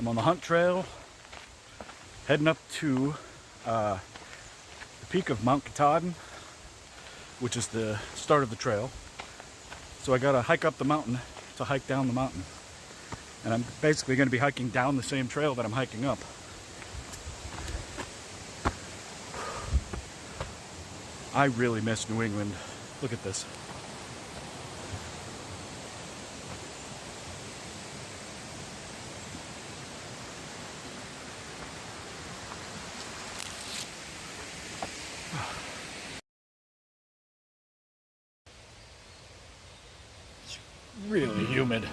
I'm on the hunt trail, heading up to the peak of Mount Katahdin, which is the start of the trail. So I gotta hike up the mountain to hike down the mountain. And I'm basically gonna be hiking down the same trail that I'm hiking up. I really miss New England. Look at this. It's really humid.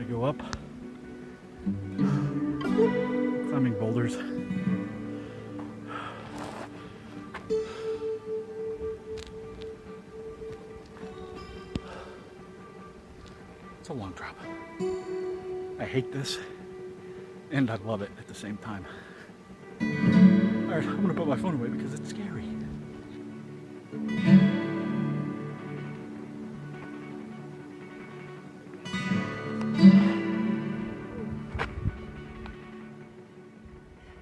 Go up, climbing boulders. It's a long drop. I hate this and I love it at the same time. Alright, I'm gonna put my phone away because it's scary.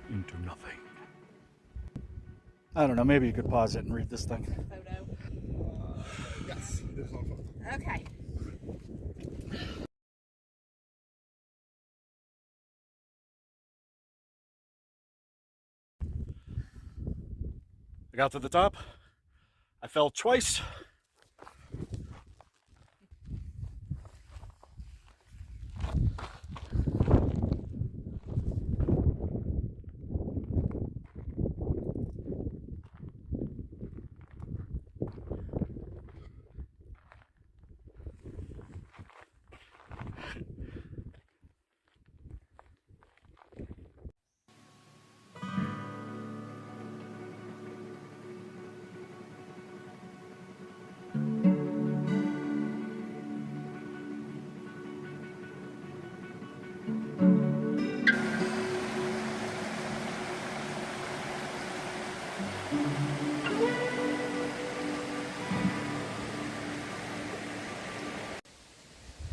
Into nothing. I don't know, maybe you could pause it and read this thing. Photo. Yes, there's no photo. Okay. I got to the top. I fell twice.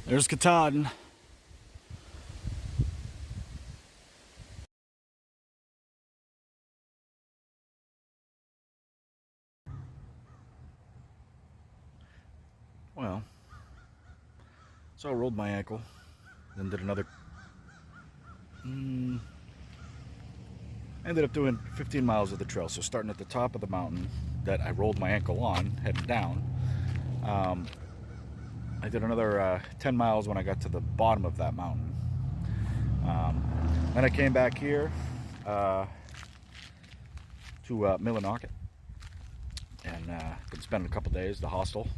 There's Katahdin. Well, so I rolled my ankle, then did another. Ended up doing 15 miles of the trail. So starting at the top of the mountain that I rolled my ankle on, heading down. I did another 10 miles when I got to the bottom of that mountain. Then I came back here to Millinocket and been spending a couple days. The hostel,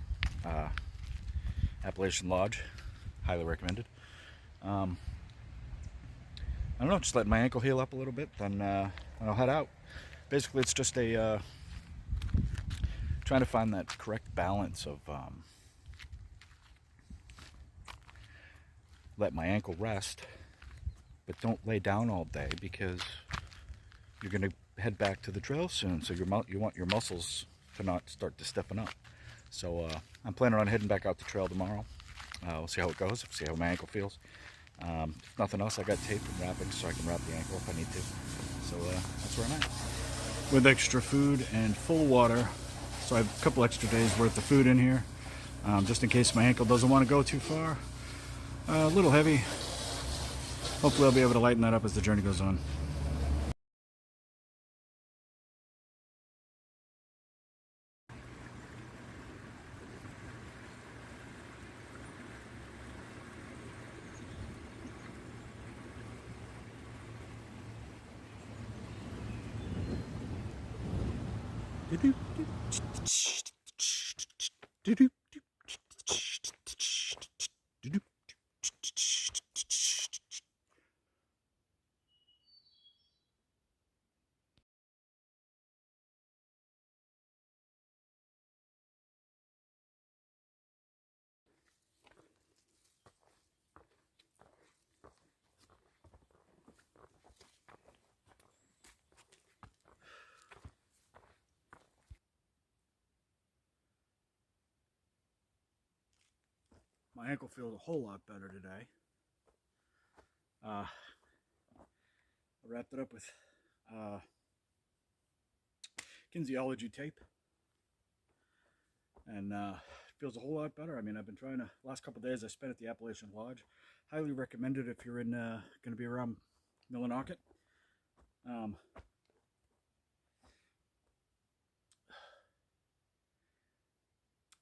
Appalachian Lodge, highly recommended. I don't know, just letting my ankle heal up a little bit, then I'll head out. Basically, it's just a trying to find that correct balance of let my ankle rest, but don't lay down all day because you're going to head back to the trail soon. So you want your muscles to not start to stiffen up. So I'm planning on heading back out the trail tomorrow. We'll see how it goes. See how my ankle feels. If nothing else, I got tape and wrapping so I can wrap the ankle if I need to. So that's where I'm at. With extra food and full water. So I have a couple extra days worth of food in here, just in case my ankle doesn't want to go too far. A little heavy. Hopefully I'll be able to lighten that up as the journey goes on. My ankle feels a whole lot better today. I wrapped it up with kinesiology tape, and it feels a whole lot better. I mean, I've been trying to, last couple of days I spent at the Appalachian Lodge. Highly recommended if you're in going to be around Millinocket.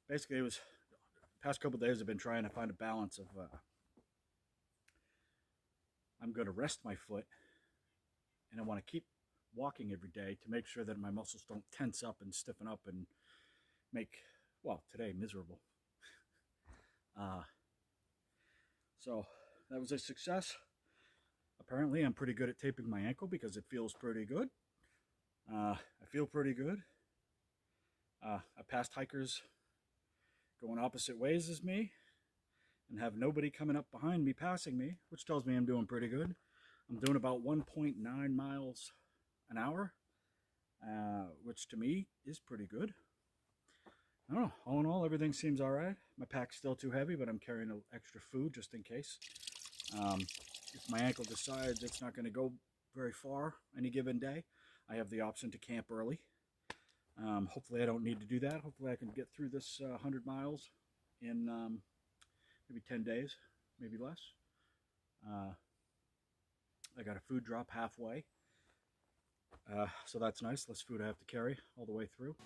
Basically, it was past couple of days I've been trying to find a balance of I'm going to rest my foot, and I want to keep walking every day to make sure that my muscles don't tense up and stiffen up and make, well, today miserable. So that was a success. Apparently I'm pretty good at taping my ankle because it feels pretty good. I feel pretty good. I passed hikers going opposite ways as me and have nobody coming up behind me passing me, which tells me I'm doing pretty good. I'm doing about 1.9 miles an hour, which to me is pretty good. I don't know, all in all, everything seems all right. My pack's still too heavy, but I'm carrying extra food just in case. If my ankle decides it's not going to go very far any given day, I have the option to camp early. Hopefully I don't need to do that. Hopefully I can get through this 100 miles in maybe 10 days, maybe less. I got a food drop halfway, so that's nice. Less food I have to carry all the way through.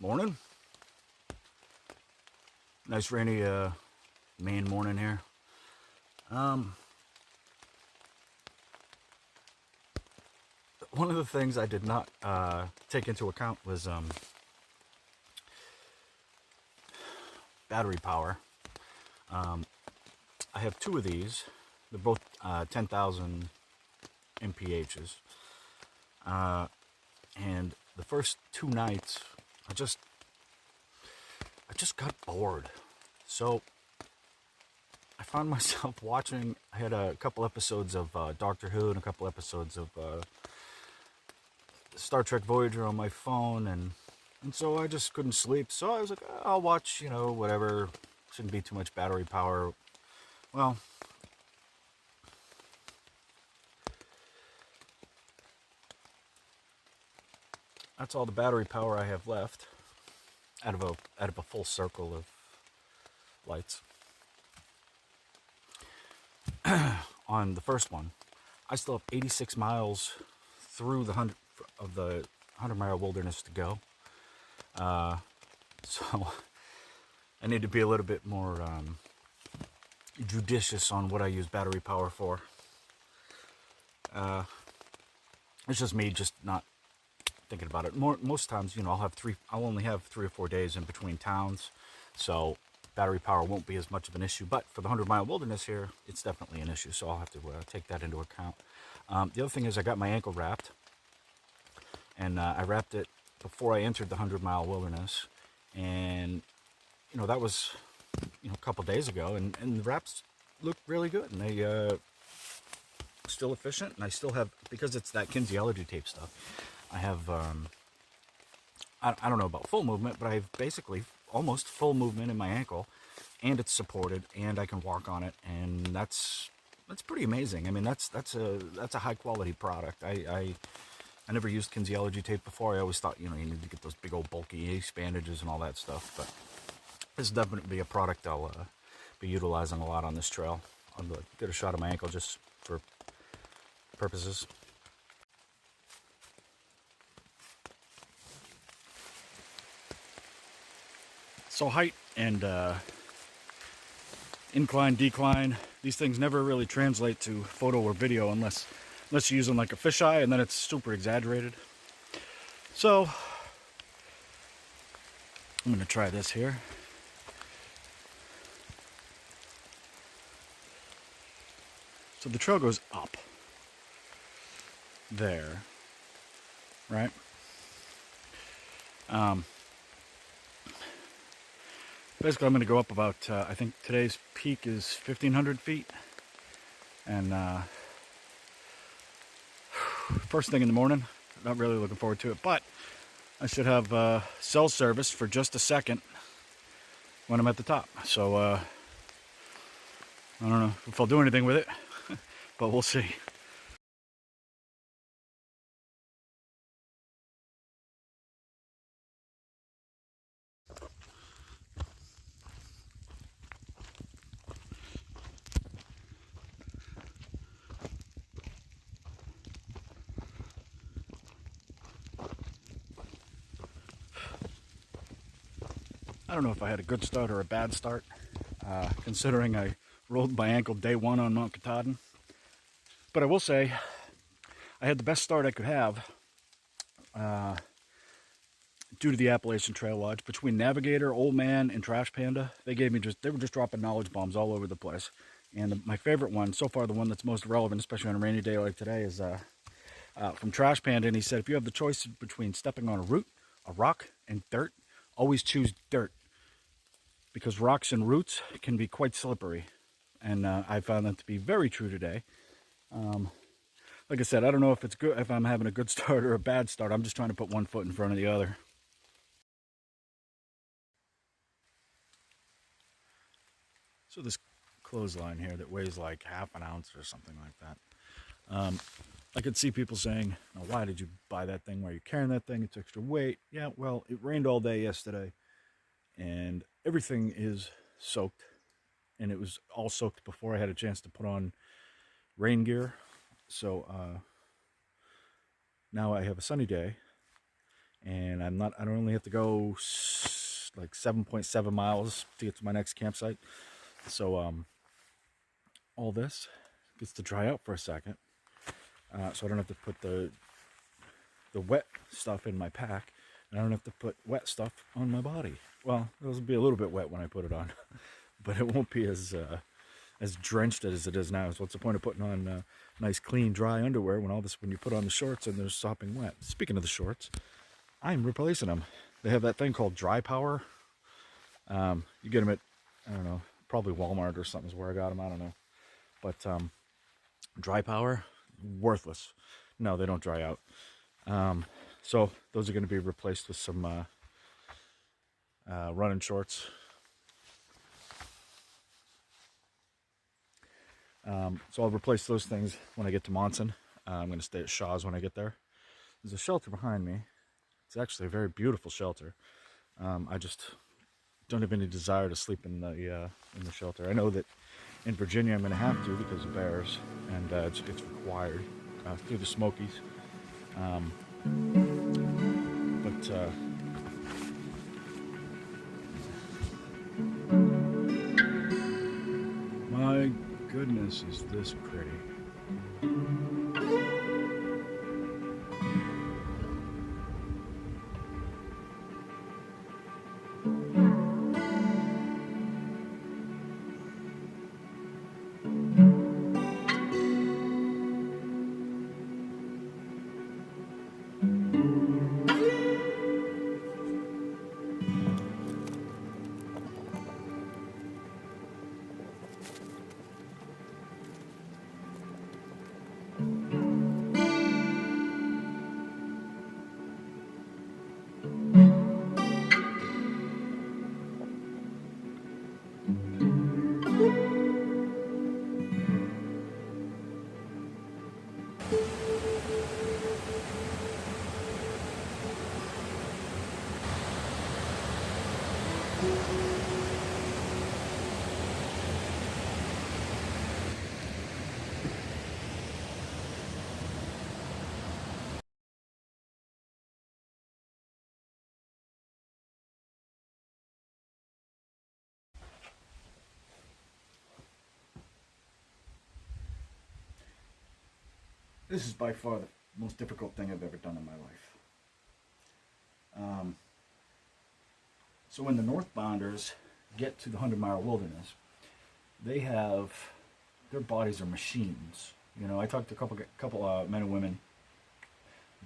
Morning. Nice rainy Maine morning here. One of the things I did not take into account was battery power. I have two of these. They're both 10,000 MPHs. And the first two nights, I just got bored. So I found myself watching, I had a couple episodes of Doctor Who and a couple episodes of Star Trek Voyager on my phone, and so I just couldn't sleep. So I was like, I'll watch, you know, whatever. Shouldn't be too much battery power. Well, that's all the battery power I have left out of a full circle of lights. On the first one, I still have 86 miles through the 100-mile wilderness to go. So I need to be a little bit more judicious on what I use battery power for. It's just me just not thinking about it. Most times, you know, I'll only have 3 or 4 days in between towns, so battery power won't be as much of an issue. But for the 100-mile wilderness here, it's definitely an issue. So I'll have to take that into account. The other thing is I got my ankle wrapped. And I wrapped it before I entered the 100-mile wilderness. And, you know, that was, you know, a couple days ago. And the wraps look really good. And they still efficient. And I still have, because it's that kinesiology tape stuff, I have, I don't know about full movement, but I have basically almost full movement in my ankle. And it's supported. And I can walk on it. And that's pretty amazing. I mean, that's a high-quality product. I never used kinesiology tape before. I always thought, you know, you need to get those big old bulky ace bandages and all that stuff. But this is definitely a product I'll be utilizing a lot on this trail. I'll get a shot of my ankle just for purposes. So height and incline, decline, these things never really translate to photo or video unless you're using like a fisheye, and then it's super exaggerated. So I'm going to try this here. So the trail goes up there, right? Basically, I'm going to go up about, I think today's peak is 1,500 feet. And first thing in the morning, not really looking forward to it, but I should have cell service for just a second when I'm at the top. So, I don't know if I'll do anything with it, but we'll see. I don't know if I had a good start or a bad start, considering I rolled my ankle day one on Mount Katahdin. But I will say, I had the best start I could have due to the Appalachian Trail Lodge. Between Navigator, Old Man, and Trash Panda, they were just dropping knowledge bombs all over the place. And my favorite one, so far the one that's most relevant, especially on a rainy day like today, is from Trash Panda. And he said, if you have the choice between stepping on a root, a rock, and dirt, always choose dirt. Because rocks and roots can be quite slippery. And I found that to be very true today. Like I said, I don't know if it's good, if I'm having a good start or a bad start. I'm just trying to put one foot in front of the other. So this clothesline here that weighs like half an ounce or something like that. I could see people saying, oh, why did you buy that thing? Why are you carrying that thing? It's extra weight. Yeah, well, it rained all day yesterday. And everything is soaked. And it was all soaked before I had a chance to put on rain gear. So now I have a sunny day. And I don't only have to go like 7.7 miles to get to my next campsite. So all this gets to dry out for a second. So I don't have to put the wet stuff in my pack. And I don't have to put wet stuff on my body. Well, it'll be a little bit wet when I put it on. But it won't be as drenched as it is now. So what's the point of putting on nice, clean, dry underwear when you put on the shorts and they're sopping wet? Speaking of the shorts, I'm replacing them. They have that thing called Dry Power. You get them at, I don't know, probably Walmart or something is where I got them. I don't know. But Dry Power, worthless. No, they don't dry out. So those are going to be replaced with some running shorts. So I'll replace those things when I get to Monson. I'm going to stay at Shaw's when I get there. There's a shelter behind me. It's actually a very beautiful shelter. I just don't have any desire to sleep in the shelter. I know that in Virginia I'm going to have to because of bears, and it's required through the Smokies. My goodness, is this pretty. This is by far the most difficult thing I've ever done in my life. So when the northbounders get to the 100-mile wilderness, they have, their bodies are machines. You know, I talked to a couple men and women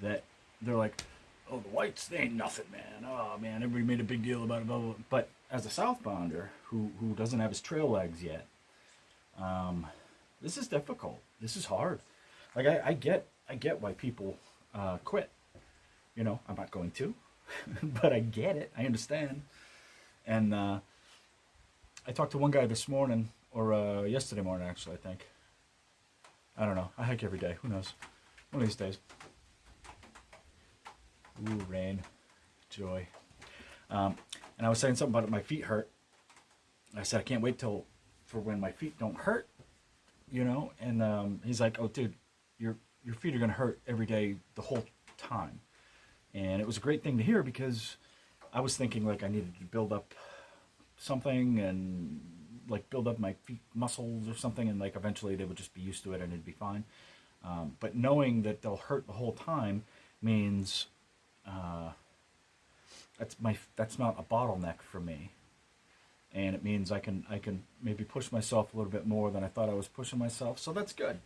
that they're like, oh, the whites, they ain't nothing, man. Oh, man, everybody made a big deal about it, blah, blah, blah. But as a southbounder who doesn't have his trail legs yet, this is difficult. This is hard. Like, I get why people quit. You know, I'm not going to, but I get it. I understand. And I talked to one guy this morning, or yesterday morning, actually, I think. I don't know. I hike every day. Who knows? One of these days. Ooh, rain. Joy. And I was saying something about it, my feet hurt. I said, I can't wait for when my feet don't hurt, you know? And he's like, oh, dude, your feet are going to hurt every day the whole time. And it was a great thing to hear because I was thinking like I needed to build up something and like build up my feet muscles or something, and like eventually they would just be used to it and it'd be fine. But knowing that they'll hurt the whole time means that's not a bottleneck for me, and it means I can maybe push myself a little bit more than I thought I was pushing myself. So that's good.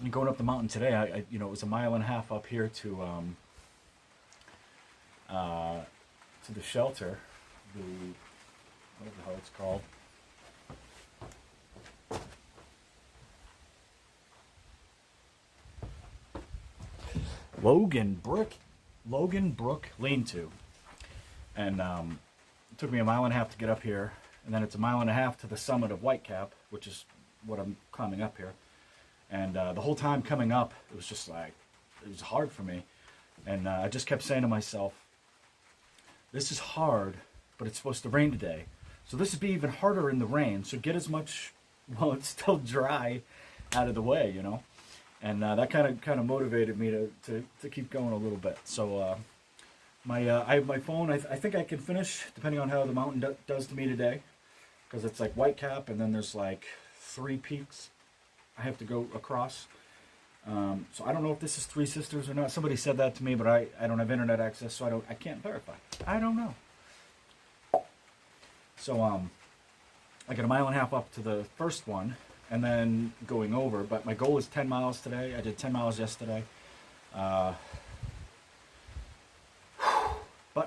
And going up the mountain today, I you know, it was 1.5 miles up here to the shelter, whatever the hell it's called. Logan Brook Lean-To. And it took me 1.5 miles to get up here, and then it's 1.5 miles to the summit of Whitecap, which is what I'm climbing up here. And the whole time coming up, it was just like, it was hard for me. And I just kept saying to myself, this is hard, but it's supposed to rain today. So this would be even harder in the rain. So get as much, while it's still dry, out of the way, you know. And that kind of motivated me to keep going a little bit. So I have my phone. I think I can finish, depending on how the mountain does to me today, because it's like Whitecap, and then there's like 3 peaks I have to go across. So I don't know if this is Three Sisters or not. Somebody said that to me, but I don't have internet access, so I can't verify. I don't know. So I got 1.5 miles up to the first one, and then going over. But my goal is 10 miles today. I did 10 miles yesterday. But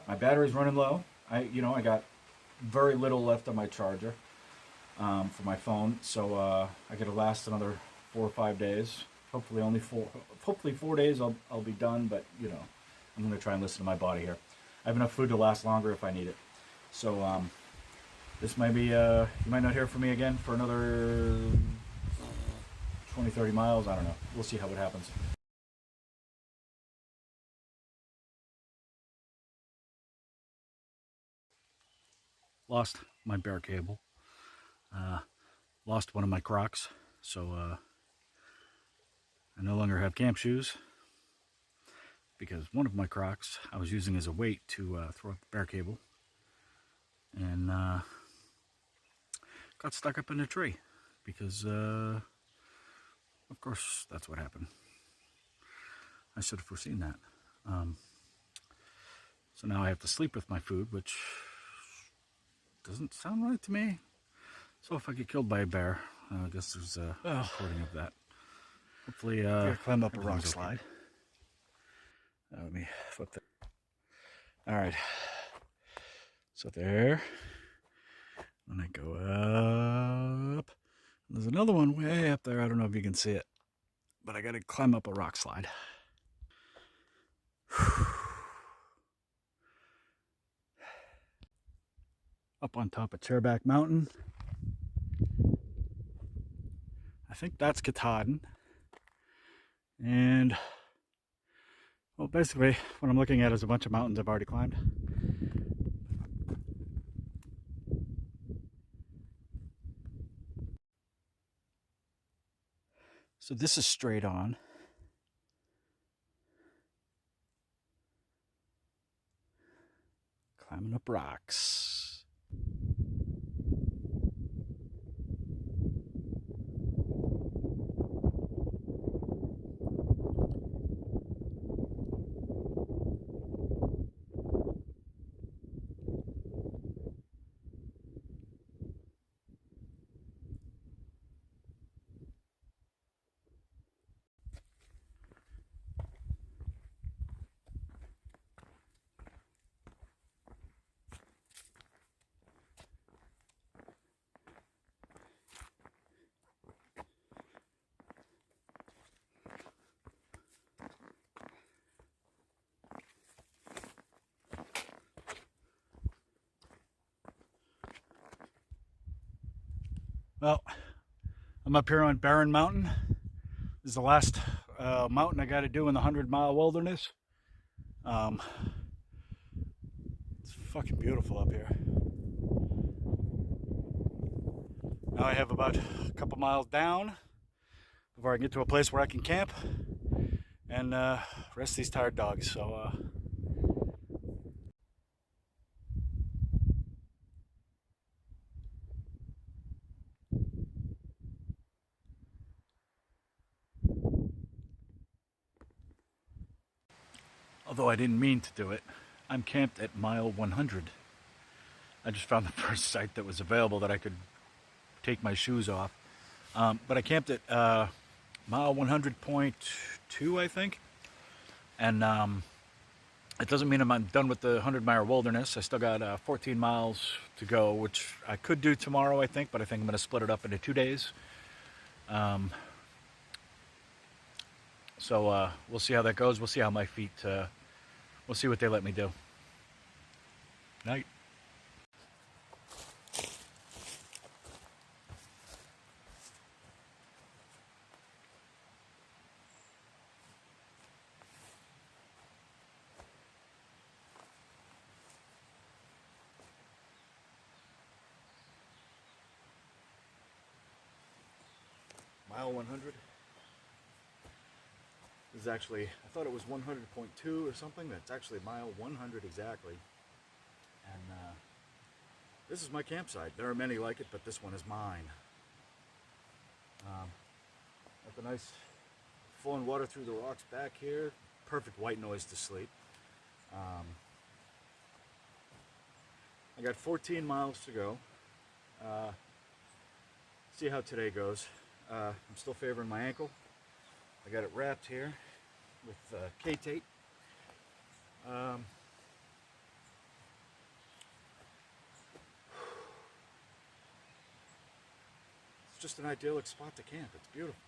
my battery's running low. I got very little left on my charger for my phone, so I got to last another 4 or 5 days. Hopefully only 4. Hopefully 4 days I'll be done. But you know, I'm gonna try and listen to my body here. I have enough food to last longer if I need it. So this might be you might not hear from me again for another 20-30 miles. I don't know. We'll see how it happens. Lost my bear cable. Lost one of my Crocs, so I no longer have camp shoes because one of my Crocs I was using as a weight to throw up the bear cable, and got stuck up in a tree because of course that's what happened. I should have foreseen that. So now I have to sleep with my food, which doesn't sound right to me. So if I get killed by a bear, I guess there's a recording of that. Hopefully, climb up a rock slide. Let me flip that. All right. So there. And I go up. There's another one way up there. I don't know if you can see it, but I got to climb up a rock slide. Up on top of Chairback Mountain. I think that's Katahdin. And well, basically what I'm looking at is a bunch of mountains I've already climbed. So this is straight on. Climbing up rocks. Well, I'm up here on Barren Mountain. This is the last mountain I got to do in the 100-mile wilderness. It's fucking beautiful up here. Now I have about a couple miles down before I can get to a place where I can camp and rest these tired dogs. So although I didn't mean to do it, I'm camped at mile 100. I just found the first site that was available that I could take my shoes off. But I camped at mile 100.2, I think. And it doesn't mean I'm done with the 100-mile wilderness. I still got 14 miles to go, which I could do tomorrow, I think, but I think I'm going to split it up into 2 days. So we'll see how that goes. We'll see how my feet, we'll see what they let me do. Night. Mile 100 is actually, I thought it was 100.2 or something. That's actually mile 100 exactly. And this is my campsite. There are many like it, but this one is mine. Got the nice flowing water through the rocks back here. Perfect white noise to sleep. I got 14 miles to go. See how today goes. I'm still favoring my ankle. I got it wrapped here with K-tape. It's just an idyllic spot to camp. It's beautiful.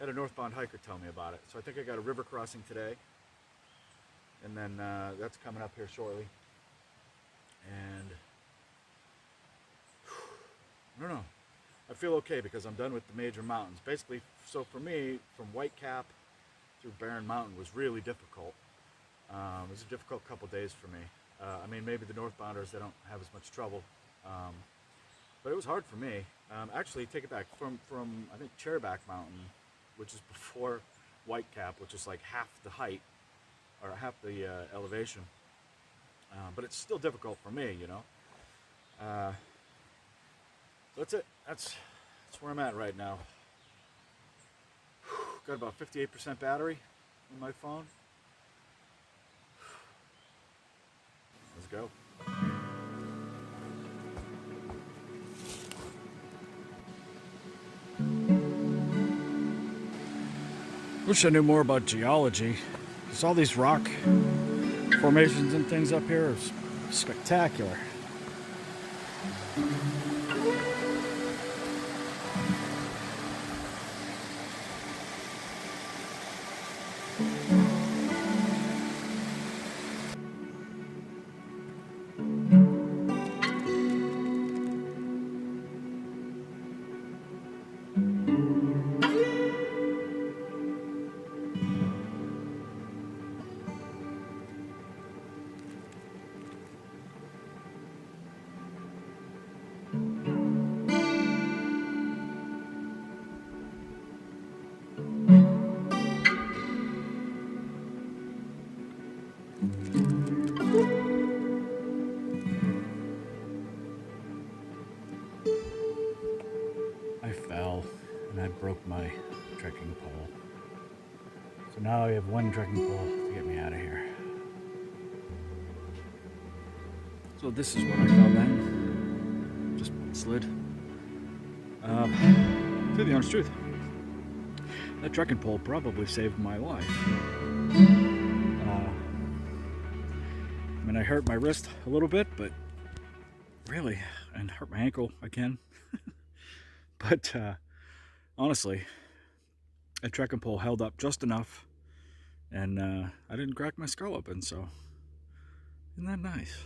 Had a northbound hiker tell me about it. So I think I got a river crossing today. And then that's coming up here shortly. And I don't know. I feel okay because I'm done with the major mountains. Basically, so for me, from Whitecap through Barren Mountain was really difficult. It was a difficult couple days for me. I mean, maybe the northbounders, they don't have as much trouble. But it was hard for me. Actually, take it back. From I think Chairback Mountain, which is before Whitecap, which is like half the height, or half the elevation. But it's still difficult for me, you know. That's it. That's where I'm at right now. Got about 58% battery in my phone. Let's go. Wish I knew more about geology, because all these rock formations and things up here are spectacular. and I broke my trekking pole. So now I have one trekking pole to get me out of here. So this is what I found then. Just slid. To the honest truth, that trekking pole probably saved my life. I mean, I hurt my wrist a little bit, but really, and hurt my ankle again. But honestly, that trekking pole held up just enough, and I didn't crack my skull open, so isn't that nice?